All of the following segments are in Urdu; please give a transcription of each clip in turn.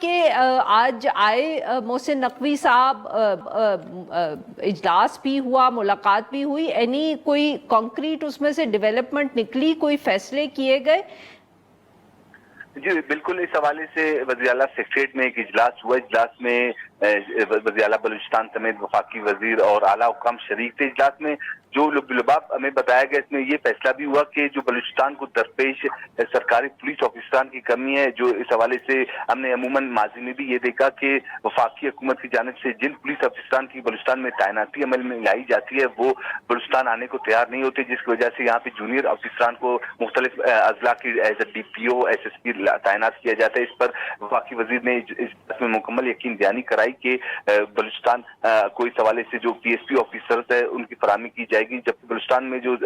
کہ آج آئے محسن نقوی صاحب، اجلاس بھی ہوا، ملاقات بھی ہوئی، کوئی کانکریٹ اس میں سے ڈیولپمنٹ نکلی، کوئی فیصلے کیے گئے؟ جی بالکل، اس حوالے سے وزیر اعلیٰ سیکریٹریٹ میں ایک اجلاس ہوا۔ اجلاس میں وزیر اعلیٰ بلوچستان سمیت وفاقی وزیر اور اعلیٰ حکام شریک تھے۔ اجلاس میں جو لباب ہمیں بتایا گیا، اس میں یہ فیصلہ بھی ہوا کہ جو بلوچستان کو درپیش سرکاری پولیس آفیسران کی کمی ہے، جو اس حوالے سے ہم نے عموماً ماضی میں بھی یہ دیکھا کہ وفاقی حکومت کی جانب سے جن پولیس آفیسران کی بلوچستان میں تعیناتی عمل میں لائی جاتی ہے وہ بلوچستان آنے کو تیار نہیں ہوتے، جس کی وجہ سے یہاں پہ جونیئر آفیسران کو مختلف اضلاع کی ایز اے DPO SSP تعینات کیا جاتا ہے۔ اس پر وفاقی وزیر نے اس میں مکمل یقین دہانی کرائی کہ بلوچستان کو اس حوالے سے جو PSP آفیسرز ہے ان کی فراہمی کی جائے گی، جبکہ بلوچستان میں جو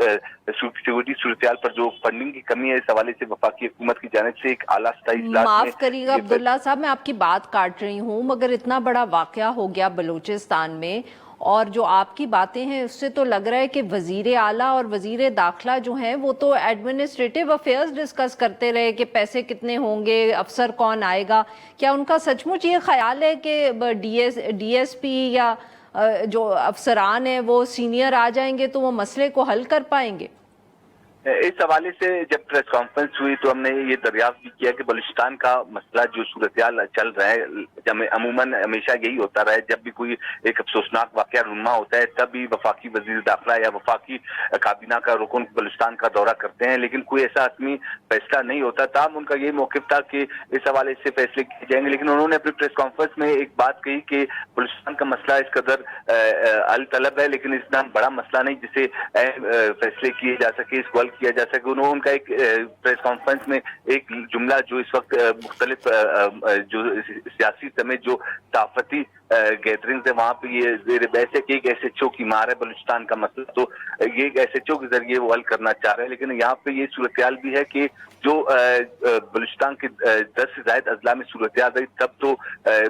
سیکورٹی صورتحال پر جو فنڈنگ کی کمی ہے، اس حوالے سے وفاقی حکومت کی جانب سے ایک اعلیٰ سطحی اجلاس میں معاف کریے گا عبداللہ صاحب، میں آپ کی بات کاٹ رہی ہوں، مگر اتنا بڑا واقعہ ہو گیا بلوچستان میں، اور جو آپ کی باتیں ہیں اس سے تو لگ رہا ہے کہ وزیر اعلیٰ اور وزیر داخلہ جو ہیں وہ تو ایڈمنسٹریٹو افیئرز ڈسکس کرتے رہے کہ پیسے کتنے ہوں گے، افسر کون آئے گا۔ کیا ان کا سچ مچ یہ خیال ہے کہ DSP یا جو افسران ہیں وہ سینئر آ جائیں گے تو وہ مسئلے کو حل کر پائیں گے؟ اس حوالے سے جب پریس کانفرنس ہوئی تو ہم نے یہ دریافت بھی کیا کہ بلوچستان کا مسئلہ جو صورتحال چل رہا ہے، عموماً ہمیشہ یہی ہوتا رہا ہے، جب بھی کوئی ایک افسوسناک واقعہ رونما ہوتا ہے تب بھی وفاقی وزیر داخلہ یا وفاقی کابینہ کا رکن بلوچستان کا دورہ کرتے ہیں، لیکن کوئی ایسا حتمی فیصلہ نہیں ہوتا۔ تاہم ان کا یہ موقف تھا کہ اس حوالے سے فیصلے کیے جائیں گے، لیکن انہوں نے اپنی پریس کانفرنس میں ایک بات کہی کہ بلوچستان کا مسئلہ اس قدر حل طلب ہے، لیکن اتنا بڑا مسئلہ نہیں جسے فیصلے کیے جا سکے، اس کو حل کیا جا سکے۔ ان کا ایک پریس کانفرنس میں ایک جملہ جو اس وقت مختلف جو سیاسی سمیت جو صحافتی گیدرنگز ہے وہاں پہ یہ زیر بحث ہے کہ ایک SHO کی مار ہے بلوچستان کا مسئلہ، تو یہ ایک SHO کے ذریعے وہ حل کرنا چاہ رہے ہیں، لیکن یہاں پہ یہ صورتحال بھی ہے کہ جو بلوچستان کے 10 سے زائد اضلاع میں صورتحال رہی، تب تو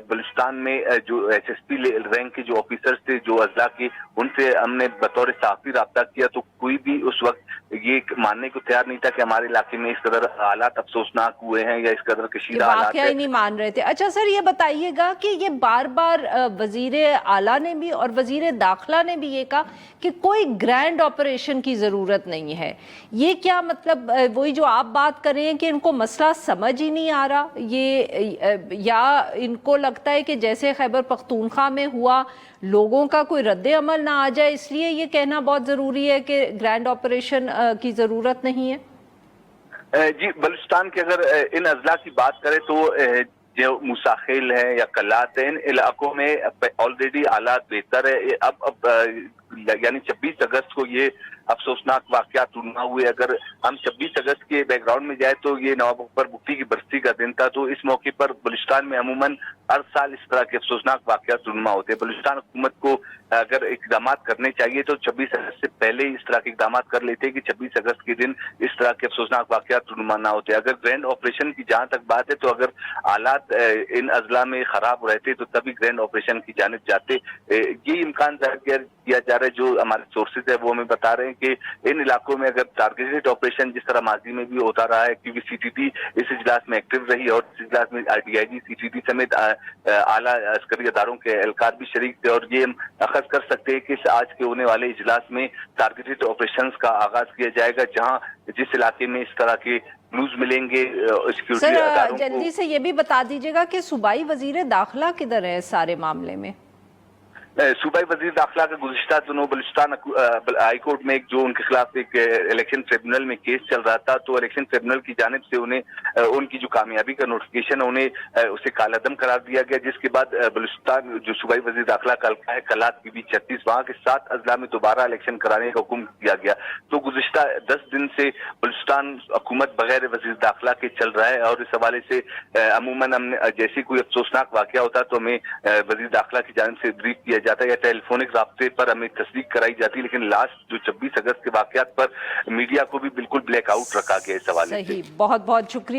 بلوچستان میں جو SSP رینک کے جو آفیسرز تھے جو اضلاع کے، ان سے ہم نے بطور صحافی رابطہ کیا تو کوئی بھی اس وقت یہ ماننے کو تیار نہیں تھا کہ ہمارے علاقے میں اس قدر حالات افسوسناک ہوئے ہیں یا اس قدر کشیدہ حالات واقعہ ہی نہیں مان رہے تھے۔ اچھا سر، یہ بتائیے گا کہ یہ بار بار وزیر اعلیٰ نے بھی اور وزیر داخلہ نے بھی یہ کہا کہ کوئی گرینڈ آپریشن کی ضرورت نہیں ہے، یہ کیا مطلب وہی جو آپ بات کر رہے ہیں کہ ان کو مسئلہ سمجھ ہی نہیں آ رہا، یہ یا ان کو لگتا ہے کہ جیسے خیبر پختونخوا میں ہوا لوگوں کا کوئی رد عمل نہ آ جائے، اس لیے یہ کہنا بہت ضروری ہے کہ گرینڈ آپریشن کی ضرورت نہیں ہے؟ جی بلوچستان کے اگر ان اضلاع کی بات کریں تو جو موسیٰ خیل ہے یا کلات ہے، ان علاقوں میں آلریڈی حالات بہتر ہے۔ اب یعنی 26 اگست کو یہ افسوسناک واقعات رونما ہوئے، اگر ہم 26 اگست کے بیک گراؤنڈ میں جائے تو یہ نواب اکبر بگٹی کی برسی کا دن تھا، تو اس موقع پر بلوچستان میں عموماً ہر سال اس طرح کے افسوسناک واقعات رونما ہوتے ہیں۔ بلوچستان حکومت کو اگر اقدامات کرنے چاہیے تو 26 اگست سے پہلے اس طرح کے اقدامات کر لیتے کہ 26 اگست کے دن اس طرح کے افسوسناک واقعات رونما نہ ہوتے۔ اگر گرینڈ آپریشن کی جہاں تک بات ہے تو اگر حالات ان اضلاع میں خراب رہتے تو تبھی گرینڈ آپریشن کی جانب جاتے۔ یہ امکان ظاہر کیا جا رہا ہے، جو ہمارے سورسز ہے وہ ہمیں بتا رہے ہیں کہ ان علاقوں میں اگر ٹارگیٹڈ آپریشن جس طرح ماضی میں بھی ہوتا رہا ہے، کیونکہ CTT اس اجلاس میں ایکٹیو رہی اور اس اجلاس میں DIG CTT سمیت اعلیٰ عسکری اداروں کے اہلکار بھی شریک تھے، اور یہ ہم اخذ کر سکتے ہیں کہ آج کے ہونے والے اجلاس میں ٹارگیٹڈ آپریشنز کا آغاز کیا جائے گا، جہاں جس علاقے میں اس طرح کے کلوز ملیں گے سیکیورٹی اداروں کو۔ سر جلدی سے یہ بھی بتا دیجیے گا کہ صوبائی وزیر داخلہ کدھر ہے اس سارے معاملے میں؟ صوبائی وزیر داخلہ کا گزشتہ دنوں بلوچستان ہائی کورٹ میں جو ان کے خلاف ایک الیکشن ٹریبونل میں کیس چل رہا تھا، تو الیکشن ٹریبونل کی جانب سے انہیں ان کی جو کامیابی کا نوٹیفکیشن ہے انہیں اسے کالعدم قرار دیا گیا، جس کے بعد بلوچستان جو صوبائی وزیر داخلہ کا حلقہ ہے کلات PB 36، وہاں کے 7 اضلاع میں دوبارہ الیکشن کرانے کا حکم دیا گیا۔ تو گزشتہ 10 دن سے بلوچستان حکومت بغیر وزیر داخلہ کے چل رہا ہے، اور اس حوالے سے عموماً ہم نے جیسے کوئی افسوسناک واقعہ ہوتا تو ہمیں وزیر داخلہ کی جانب سے بریف کیا جاتا ہے یا ٹیلیفونک رابطے پر ہمیں تصدیق کرائی جاتی، لیکن لاسٹ جو 26 اگست کے واقعات پر میڈیا کو بھی بالکل بلیک آؤٹ رکھا گیا اس حوالے سے۔ صحیح، بہت بہت شکریہ۔